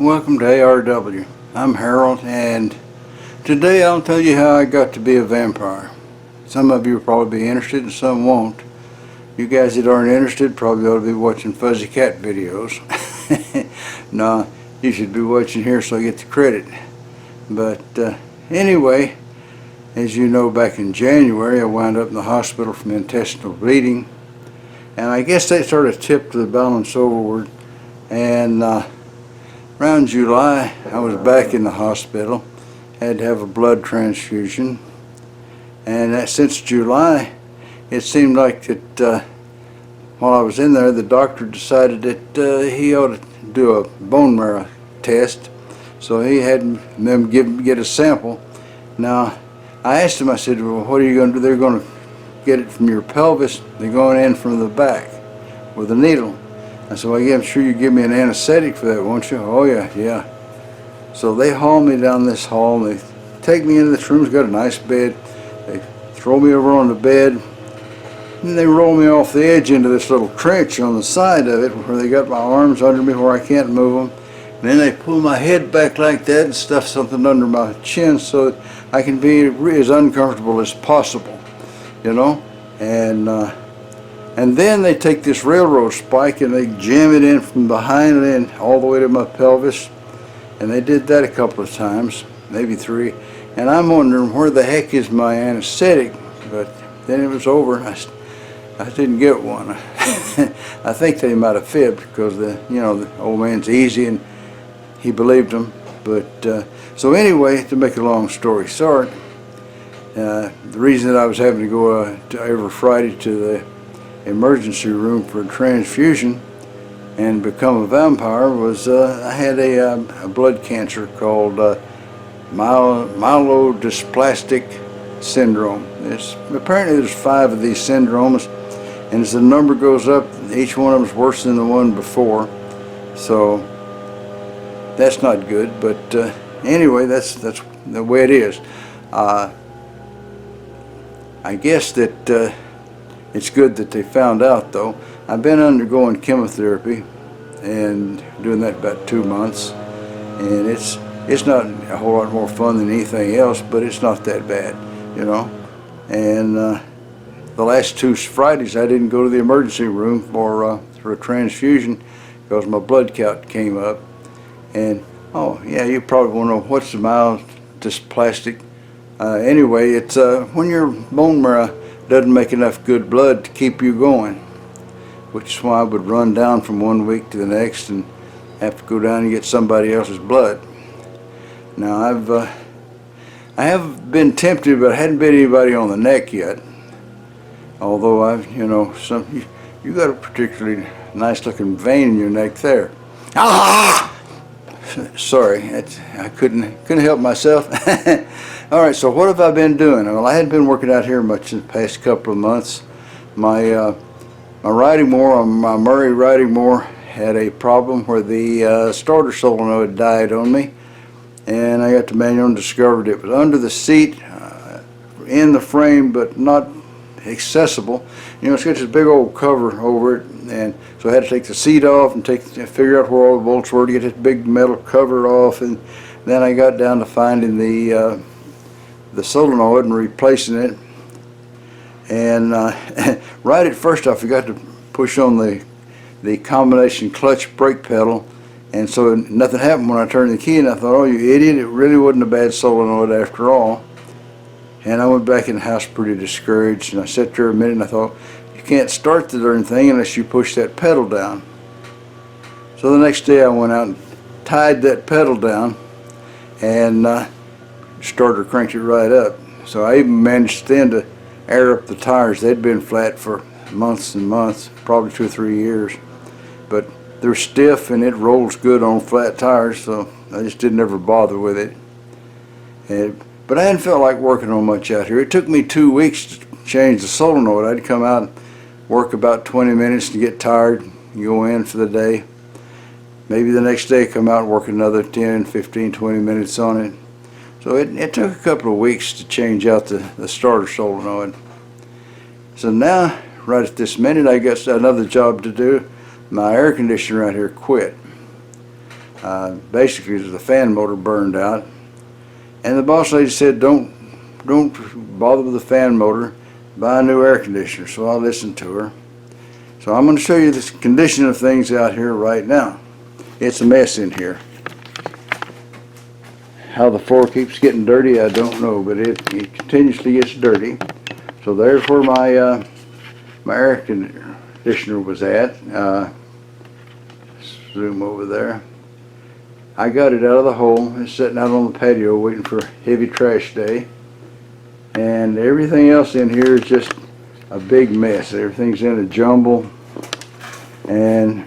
Welcome to ARW. I'm Harold, and today I'll tell you how I got to be a vampire. Some of you will probably be interested and some won't. You guys that aren't interested probably ought to be watching fuzzy cat videos. No, you should be watching here so I get the credit. But anyway, as you know, back in January I wound up in the hospital from intestinal bleeding, and I guess they sort of tipped the balance overward, and around July I was back in the hospital, had to have a blood transfusion, and since July it seemed like that while I was in there the doctor decided that he ought to do a bone marrow test, so he had them get a sample. Now I asked him, I said, well, what are you going to do? They're going to get it from your pelvis, they're going in from the back with a needle. I said, well, yeah, I'm sure you give me an anesthetic for that, won't you? Oh yeah. So they haul me down this hall, and they take me into this room. It's got a nice bed. They throw me over on the bed, and they roll me off the edge into this little trench on the side of it where they got my arms under me where I can't move them. And then they pull my head back like that and stuff something under my chin so that I can be as uncomfortable as possible, you know. And then they take this railroad spike and they jam it in from behind and in all the way to my pelvis. And they did that a couple of times, maybe 3. And I'm wondering where the heck is my anesthetic, but then it was over. I didn't get one. I think they might have fibbed because the old man's easy and he believed them. But so anyway, to make a long story short, the reason that I was having to go every Friday to the emergency room for a transfusion and become a vampire was I had a blood cancer called myelodysplastic syndrome. Apparently there's 5 of these syndromes, and as the number goes up, each one of them is worse than the one before. So that's not good, but anyway, that's the way it is. I guess that it's good that they found out, though. I've been undergoing chemotherapy and doing that about 2 months, and it's not a whole lot more fun than anything else, but it's not that bad, you know. And the last 2 Fridays I didn't go to the emergency room for a transfusion because my blood count came up. And oh yeah, you probably want to know what's the myelodysplastic. Anyway, it's when your bone marrow doesn't make enough good blood to keep you going, which is why I would run down from one week to the next and have to go down and get somebody else's blood. Now I have been tempted, but I hadn't bit anybody on the neck yet. Although you got a particularly nice looking vein in your neck there. Ah! Sorry, I couldn't help myself. All right, so what have I been doing? Well, I hadn't been working out here much in the past couple of months. My riding mower, my Murray riding mower, had a problem where the starter solenoid died on me, and I got the manual and discovered it was under the seat, in the frame, but not accessible. It's got this big old cover over it, and so I had to take the seat off and figure out where all the bolts were to get this big metal cover off, and then I got down to finding the solenoid and replacing it. And right at first I forgot to push on the combination clutch brake pedal, and so nothing happened when I turned the key, and I thought, oh, you idiot, it really wasn't a bad solenoid after all. And I went back in the house pretty discouraged, and I sat there a minute and I thought, you can't start the darn thing unless you push that pedal down. So the next day I went out and tied that pedal down, and starter cranked it right up. So I even managed then to air up the tires. They'd been flat for months and months, probably 2 or 3 years, but they're stiff and it rolls good on flat tires, so I just didn't ever bother with it. But I hadn't felt like working on much out here. It took me 2 weeks to change the solenoid. I'd come out and work about 20 minutes to get tired and go in for the day. Maybe the next day come out and work another 10, 15, 20 minutes on it. So it took a couple of weeks to change out the starter solenoid. So now, right at this minute, I got another job to do. My air conditioner out here quit. Basically, the fan motor burned out, and the boss lady said, don't bother with the fan motor, buy a new air conditioner. So I listened to her. So I'm going to show you the condition of things out here right now. It's a mess in here. How the floor keeps getting dirty, I don't know, but it continuously gets dirty. So there's where my my air conditioner was at. Zoom over there. I got it out of the hole. It's sitting out on the patio waiting for heavy trash day. And everything else in here is just a big mess. Everything's in a jumble. And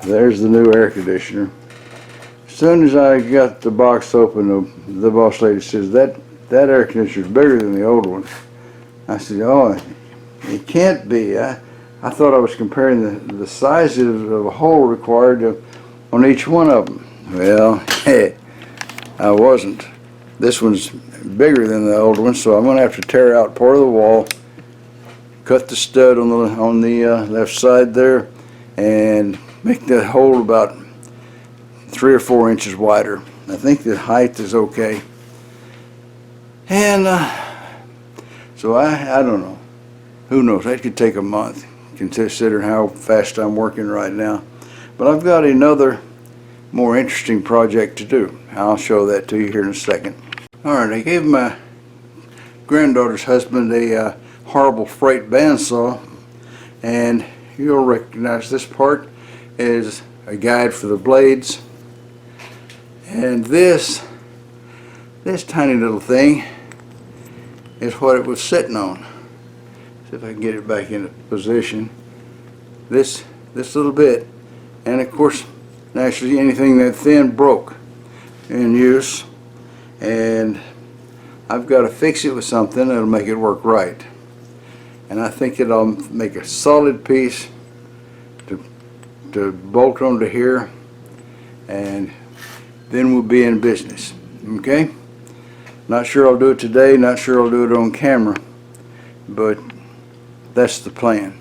there's the new air conditioner. As soon as I got the box open, the boss lady says, that air conditioner is bigger than the old one. I said, oh, it can't be. I thought I was comparing the sizes of a hole required on each one of them. Well, I wasn't. This one's bigger than the old one, so I'm going to have to tear out part of the wall, cut the stud on the left side there, and make the hole about 3 or 4 inches wider. I think the height is okay. And so I don't know. Who knows? That could take a month, considering how fast I'm working right now. But I've got another more interesting project to do. I'll show that to you here in a second. Alright, I gave my granddaughter's husband a Horrible Freight bandsaw, and you'll recognize this part is a guide for the blades. And this tiny little thing is what it was sitting on. See if I can get it back into position. This little bit, and of course naturally anything that thin broke in use, and I've got to fix it with something that'll make it work right. And I think it'll make a solid piece to bolt onto here, and then we'll be in business. Okay? Not sure I'll do it today, not sure I'll do it on camera, but that's the plan.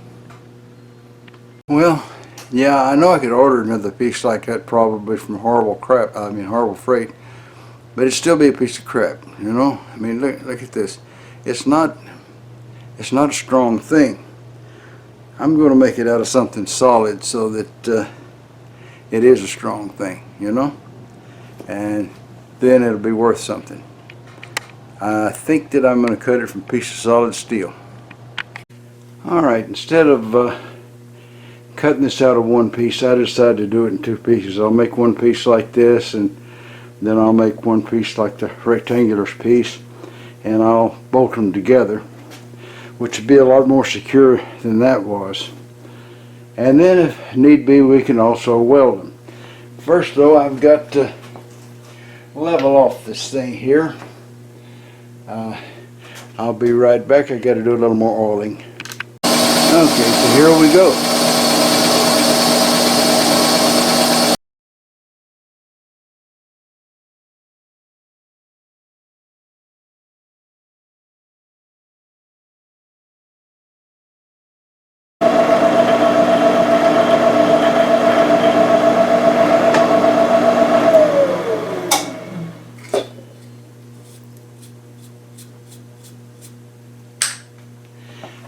Well, yeah, I know I could order another piece like that probably from Horrible Freight, but it'd still be a piece of crap, you know? I mean, look at this. It's not a strong thing. I'm going to make it out of something solid so that it is a strong thing, you know? And then it'll be worth something. I think that I'm going to cut it from a piece of solid steel. Alright, instead of cutting this out of one piece, I decided to do it in 2 pieces. I'll make one piece like this, and then I'll make one piece like the rectangular piece, and I'll bolt them together, which would be a lot more secure than that was. And then if need be, we can also weld them. First though, I've got to level off this thing here. I'll be right back. I got to do a little more oiling. Okay, so here we go.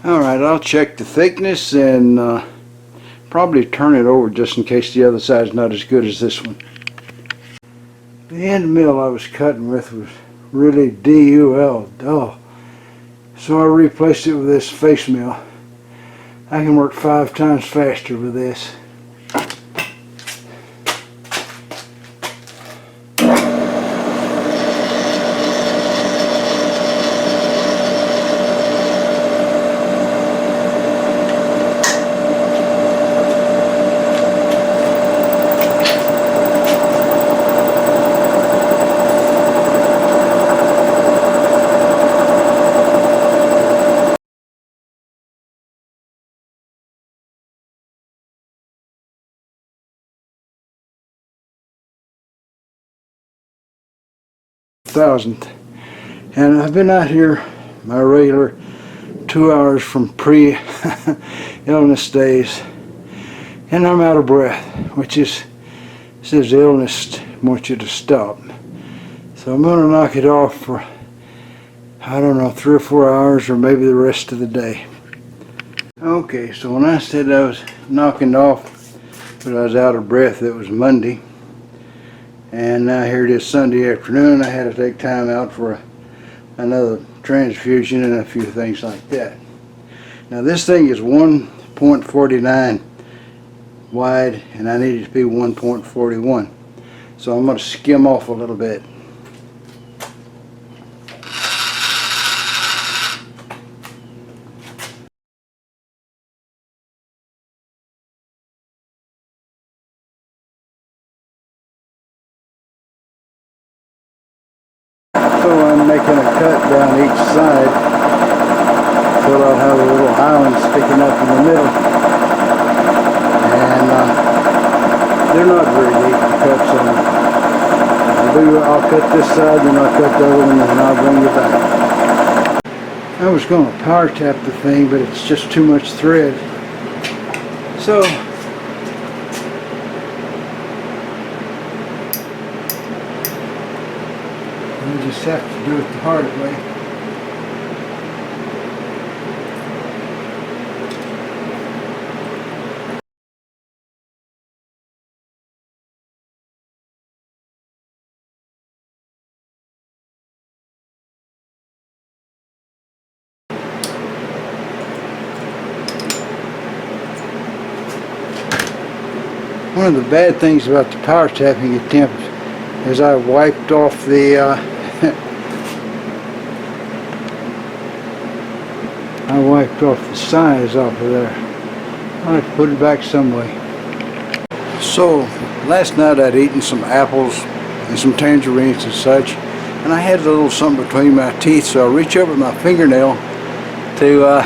Alright, I'll check the thickness and probably turn it over just in case the other side's not as good as this one. The end mill I was cutting with was really dull. So I replaced it with this face mill. I can work 5 times faster with this. Thousandth, and I've been out here my regular 2 hours from pre-illness days, and I'm out of breath, which is says illness wants you to stop. So I'm going to knock it off for, I don't know, 3 or 4 hours, or maybe the rest of the day. Okay, so when I said I was knocking off, but I was out of breath, it was Monday. And now here it is Sunday afternoon. I had to take time out for another transfusion and a few things like that. Now this thing is 1.49 wide, and I need it to be 1.41. So I'm going to skim off a little bit. So I'm making a cut down each side, so I'll have a little island sticking up in the middle. And they're not very deep, the cuts on them. I'll cut this side, then I'll cut the other one, and then I'll bring you back. I was going to power tap the thing, but it's just too much thread. So you just have to do it the hard way. One of the bad things about the power tapping attempt is I wiped off the I wiped off the size off of there. I'll have to put it back some way. So last night I'd eaten some apples and some tangerines and such, and I had a little something between my teeth, so I reach over my fingernail to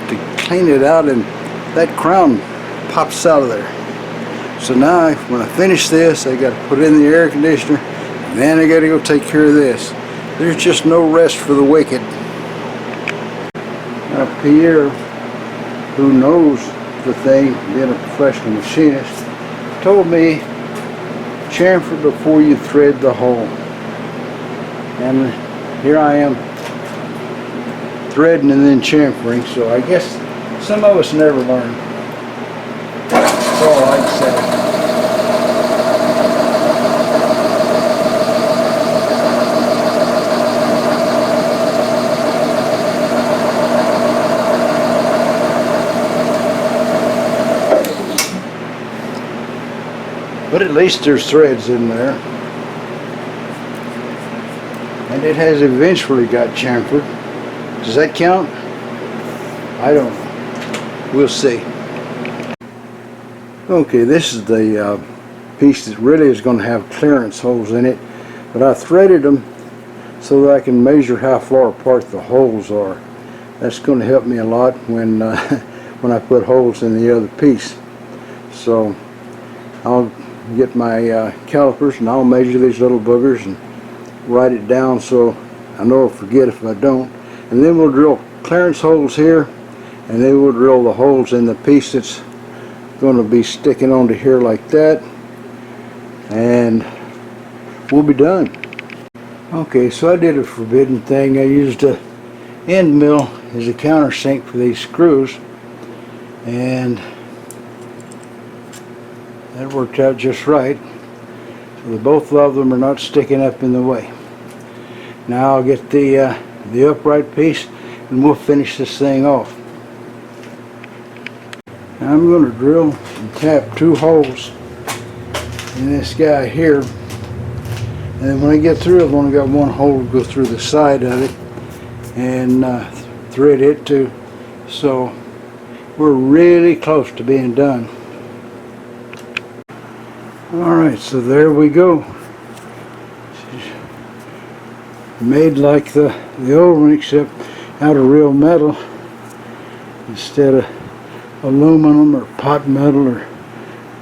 to clean it out, and that crown pops out of there. So now when I finish this, I got to put it in the air conditioner, and then I got to go take care of this. There's just no rest for the wicked. Now Pierre, who knows the thing, being a professional machinist, told me chamfer before you thread the hole. And here I am threading and then chamfering, so I guess some of us never learn. That's all I'd say. But at least there's threads in there. And it has eventually got chamfered. Does that count? I don't know. We'll see. Okay, this is the piece that really is going to have clearance holes in it, but I threaded them so that I can measure how far apart the holes are. That's going to help me a lot when when I put holes in the other piece. So I'll get my calipers and I'll measure these little boogers and write it down so I know I'll forget if I don't. And then we'll drill clearance holes here, and then we'll drill the holes in the piece that's going to be sticking onto here like that, and we'll be done. Okay, so I did a forbidden thing. I used a end mill as a countersink for these screws, and that worked out just right. So both of them are not sticking up in the way. Now I'll get the upright piece, and we'll finish this thing off. Now I'm going to drill and tap 2 holes in this guy here, and then when I get through, I've only got 1 hole to go through the side of it and thread it too. So we're really close to being done. Alright, so there we go. Made like the old one, except out of real metal instead of aluminum or pot metal or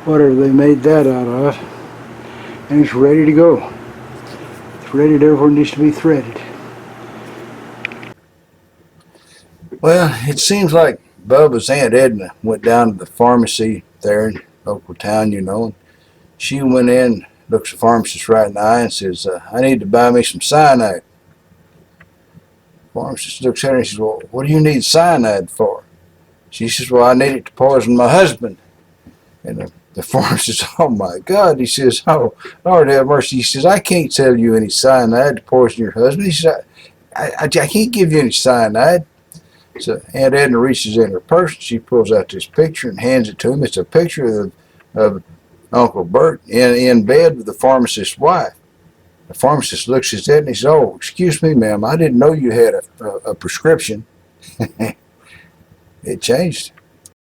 whatever they made that out of. And it's ready to go. It's threaded everywhere it needs to be threaded. Well, it seems like Bubba's Aunt Edna went down to the pharmacy there in local town, you know, and She went in, looks the pharmacist right in the eye and says, I need to buy me some cyanide. The pharmacist looks at her and says, well, what do you need cyanide for? She says, well, I need it to poison my husband. And the pharmacist says, oh my God. He says, oh, Lord have mercy. He says, I can't sell you any cyanide to poison your husband. He says, I can't give you any cyanide. So Aunt Edna reaches in her purse. She pulls out this picture and hands it to him. It's a picture of Uncle Bert in bed with the pharmacist's wife. The pharmacist looks at that and he says, oh, excuse me, ma'am, I didn't know you had a prescription. It changed.